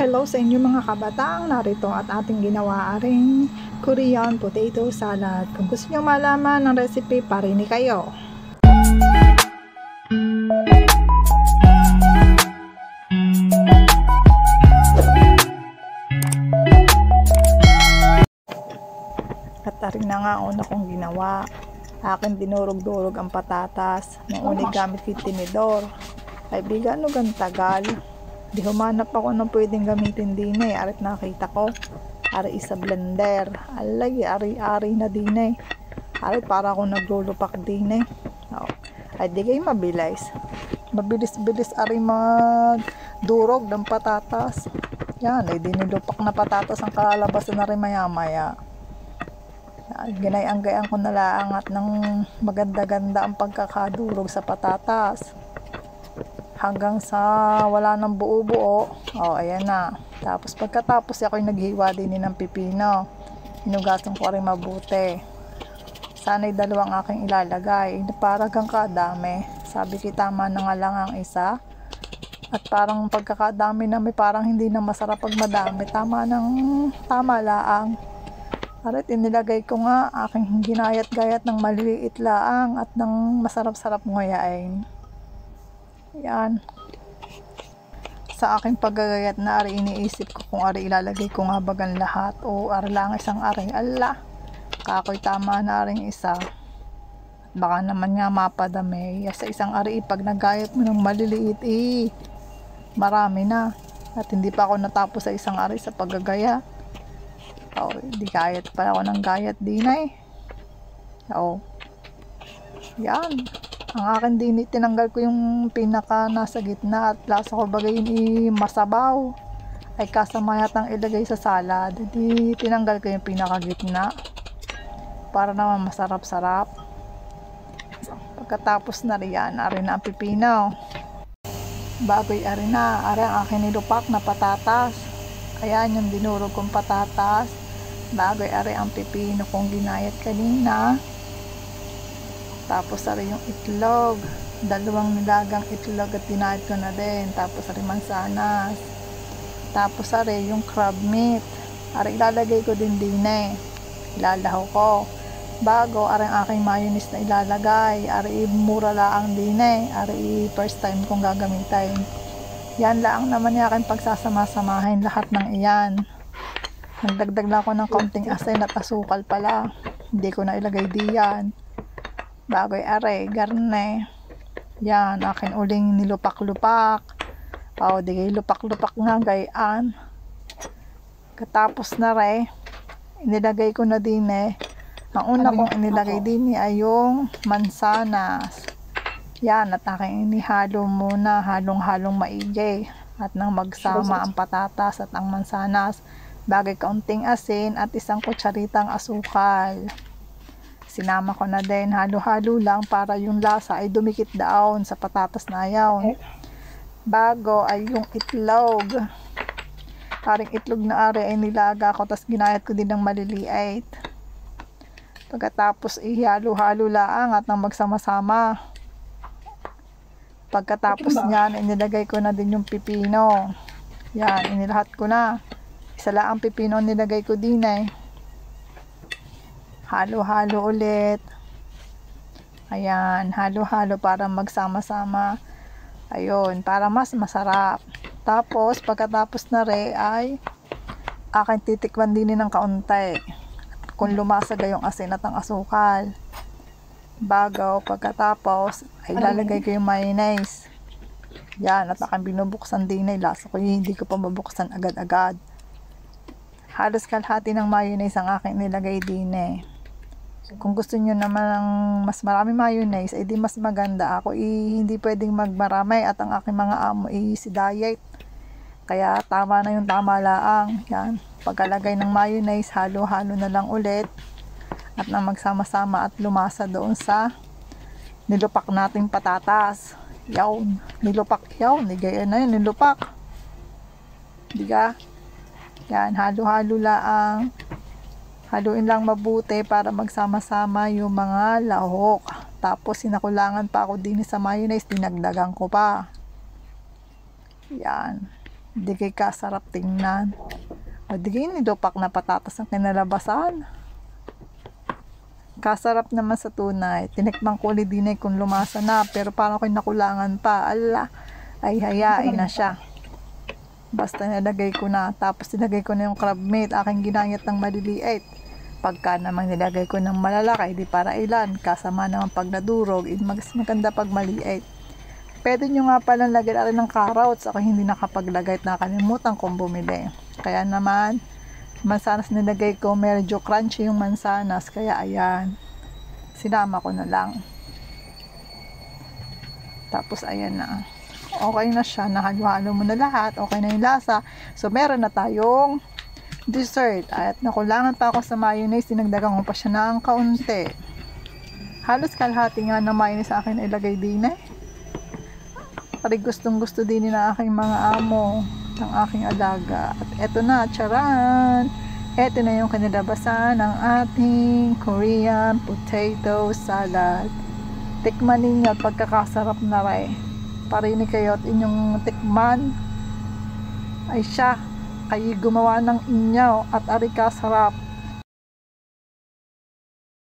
Hello sa inyo mga kabataang, narito at ating ginawa ring Korean potato salad. Kung gusto nyo malaman ng recipe, parinig kayo. At taring na nga una kong ginawa. Akin dinurog-durog ang patatas. Nung uni gamit yung tinidor. Ay bigan no gan tagal. Di humanap ako ng pwedeng gamitin din eh. Arit nakita ko. Ari isa blender. Alay, ari-ari na din eh. Arit para ako naglulupak din eh. Oh. Ay di kayo mabilis. Mabilis-bilis ari magdurog ng patatas. Yan, ay dinilupak na patatas ang kalalabasan na rin maya-maya. Ginayang-gayang ko nalaangat ng maganda-ganda ang pagkakadurog sa patatas. Hanggang sa wala nang buo-buo. Oh, ayan na. Tapos pagkatapos ako'y naghiwa din ng pipino. Hinugasan ko rin mabuti. Sana'y dalawang aking ilalagay. Parang kang kadami. Sabi ko tama na nga lang ang isa. At parang pagkakadami na may parang hindi na masarap pag madami. Tama laang. Arit inilagay ko nga aking ginayat-gayat ng maliliit laang at ng masarap-sarap ngayain. Yan. Sa aking paggagayat na ari iniisip ko kung ari ilalagay ko nga bagang lahat o ari lang isang ari. Ala, kakoy tama na ring isa. At baka naman nga mapadami. Sa isang ari pag nagayat mo ng maliliit marami na. At hindi pa ako natapos sa isang ari sa paggagaya. Oh, di gayat pa ako ng gayat din eh. Oh. Yan. Ang akin din tinanggal ko yung pinaka nasa gitna at lasa ko bagay masabaw. Ay kasama yatang ilagay sa salad. Di tinanggal ko yung pinaka gitna. Para naman masarap-sarap. Pagkatapos na riyan, ari na ang pipino. Bagoy ari na. Ari ang akin nilupak na patatas. Ayan yung dinurog kong patatas. Bagoy ari ang pipino kong ginayat kanina. Tapos ari yung itlog. Dalawang nilagang itlog at dinayat ko na din. Tapos ari mansanas. Tapos ari yung crab meat. Ari ilalagay ko din eh. Ilalahaw ko. Bago ari ang aking mayonnaise na ilalagay. Ari mura laang din eh. Ari first time kong gagamitin. Yan lang naman yung aking pagsasama-samahin lahat ng iyan. Nagdagdag lang ako ng konting asin at asukal pala. Hindi ko na ilagay diyan. Bagoy are, garne. Yan, akin uling nilupak-lupak. O, di lupak-lupak nga gayaan. Katapos na re, inilagay ko na din eh. Ang una kong inilagay din ay yung mansanas. Yan, at aking inihalo muna, halong-halong maigi. At nang magsama ang patatas at ang mansanas, bagay kaunting asin at isang kutsaritang asukal. Sinama ko na din, halo-halo lang para yung lasa ay dumikit daon sa patatas na yawn. Bago ay yung itlog. Aring itlog na ari ay nilaga ko, tas ginayat ko din ng maliliit. Pagkatapos ihalo-halo lang at nang magsama-sama. Pagkatapos niyan, inilagay ko na din yung pipino. Yan, inilahat ko na. Isa lang ang pipino nilagay ko din eh. Halo-halo ulit. Ayan, halo-halo para magsama-sama. Ayun, para mas masarap. Tapos, pagkatapos na re ay aking titikman din ng kaunti. Kung lumasa yung asin at ang asukal. Bago, pagkatapos, ay lalagay ko yung mayonnaise. Yan, at aking binubuksan din ay lasa ko hindi ko pa mabuksan agad-agad. Halos kalahati ng mayonnaise ang aking nilagay din eh. Kung gusto nyo naman ng mas marami mayonnaise, ay di mas maganda. Ako hindi pwedeng magmarami at ang aking mga amo si diet. Kaya tama na yung tama laang. Yan, pagkalagay ng mayonnaise, halo-halo na lang ulit. At nang magsama-sama at lumasa doon sa nilupak nating patatas. Yawn, nilupak yawn, gaya na yun, nilupak. Diga? Yan, halo-halo lang. Haluin lang mabuti para magsama-sama yung mga lahok. Tapos sinakulangan pa ako din sa mayonnaise, dinagdagan ko pa. Yan. Di kay kasarap tingnan. O di kay nidopak na patatas ang kinalabasan. Kasarap naman sa tunay. Tinikman ko ulit din kung lumasa na, pero parang ako'y nakulangan pa. Ala, ay hayain na siya. Basta nilagay ko na, tapos nilagay ko na yung crab meat, aking ginayat ng maliliit. Pagka naman nilagay ko ng malalaki, di para ilan, kasama naman pag nadurog, mas maganda pag maliit. Pwede nyo nga palang lagyan rin ng carrots, ako hindi nakapaglagay at nakalimutan kong bumili. Kaya naman, mansanas nilagay ko, medyo crunchy yung mansanas, kaya ayan, sinama ko na lang. Tapos ayan na. Okay na siya, nahalo-halo mo na lahat, okay na yung lasa. So meron na tayong dessert. At nakulangan pa ako sa mayonnaise, dinagdagan ko pa siya ng kaunti. Halos kalahati nga ng mayonnaise sa akin ilagay din eh. Pari gustong gusto din ng aking mga amo, ng aking alaga. At eto na, charan! Eto na yung kanilabasan ng ating Korean potato salad. Tikman ninyo at pagkakasarap na rin. Parinig kayo at inyong tikman ay siya kayo gumawa ng inyaw at ari kasarap.